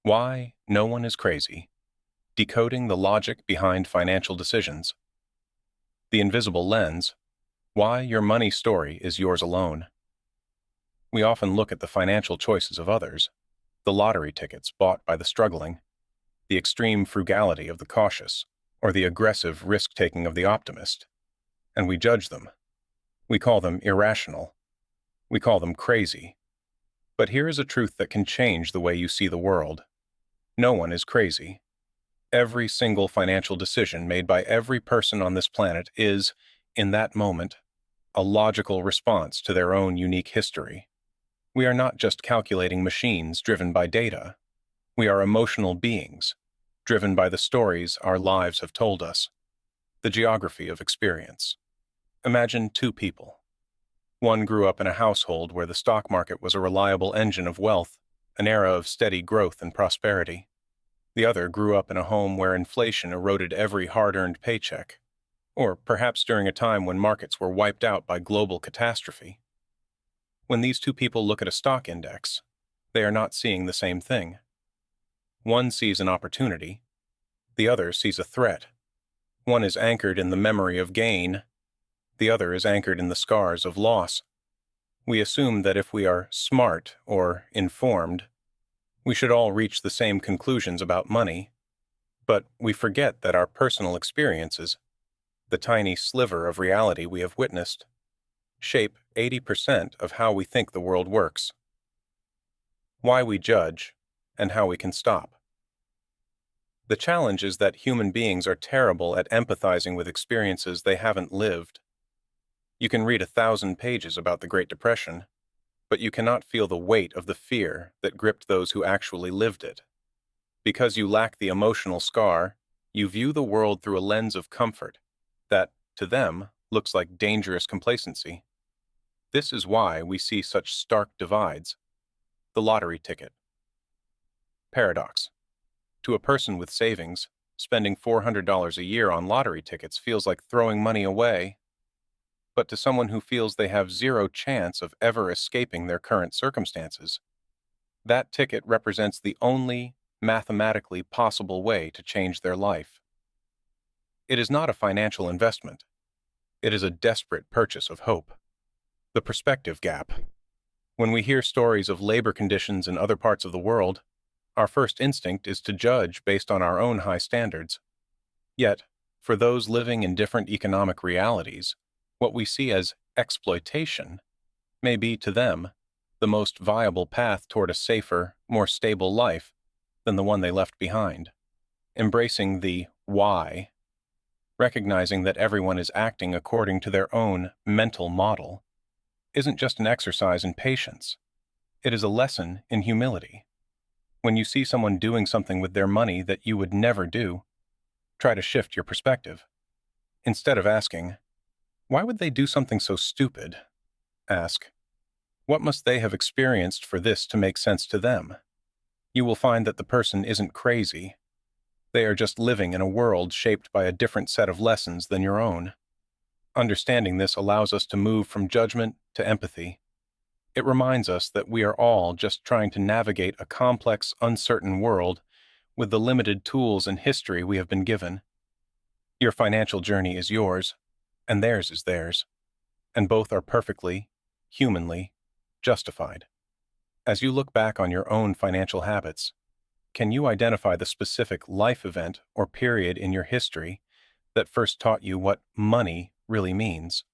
Why no one is crazy. Decoding the logic behind financial decisions. The invisible lens. Why your money story is yours alone. We often look at the financial choices of others, the lottery tickets bought by the struggling, the extreme frugality of the cautious, or the aggressive risk-taking of the optimist, and we judge them. We call them irrational. We call them crazy. But here is a truth that can change the way you see the world. No one is crazy. Every single financial decision made by every person on this planet is, in that moment, a logical response to their own unique history. We are not just calculating machines driven by data. We are emotional beings, driven by the stories our lives have told us, the geography of experience. Imagine two people. One grew up in a household where the stock market was a reliable engine of wealth, an era of steady growth and prosperity. The other grew up in a home where inflation eroded every hard-earned paycheck, or perhaps during a time when markets were wiped out by global catastrophe. When these two people look at a stock index, they are not seeing the same thing. One sees an opportunity, the other sees a threat. One is anchored in the memory of gain, the other is anchored in the scars of loss. We assume that if we are smart or informed, we should all reach the same conclusions about money, but we forget that our personal experiences, the tiny sliver of reality we have witnessed, shape 80% of how we think the world works. Why we judge, and how we can stop. The challenge is that human beings are terrible at empathizing with experiences they haven't lived. You can read 1,000 pages about the Great Depression, but you cannot feel the weight of the fear that gripped those who actually lived it. Because you lack the emotional scar, you view the world through a lens of comfort that, to them, looks like dangerous complacency. This is why we see such stark divides. The lottery ticket. Paradox. To a person with savings, spending $400 a year on lottery tickets feels like throwing money away. But to someone who feels they have zero chance of ever escaping their current circumstances, that ticket represents the only mathematically possible way to change their life. It is not a financial investment. It is a desperate purchase of hope. The perspective gap. When we hear stories of labor conditions in other parts of the world, our first instinct is to judge based on our own high standards. Yet, for those living in different economic realities, what we see as exploitation may be, to them, the most viable path toward a safer, more stable life than the one they left behind. Embracing the why, recognizing that everyone is acting according to their own mental model, isn't just an exercise in patience. It is a lesson in humility. When you see someone doing something with their money that you would never do, try to shift your perspective. Instead of asking, "Why would they do something so stupid?" ask, "What must they have experienced for this to make sense to them?" You will find that the person isn't crazy. They are just living in a world shaped by a different set of lessons than your own. Understanding this allows us to move from judgment to empathy. It reminds us that we are all just trying to navigate a complex, uncertain world with the limited tools and history we have been given. Your financial journey is yours, and theirs is theirs, and both are perfectly, humanly, justified. As you look back on your own financial habits, can you identify the specific life event or period in your history that first taught you what money really means?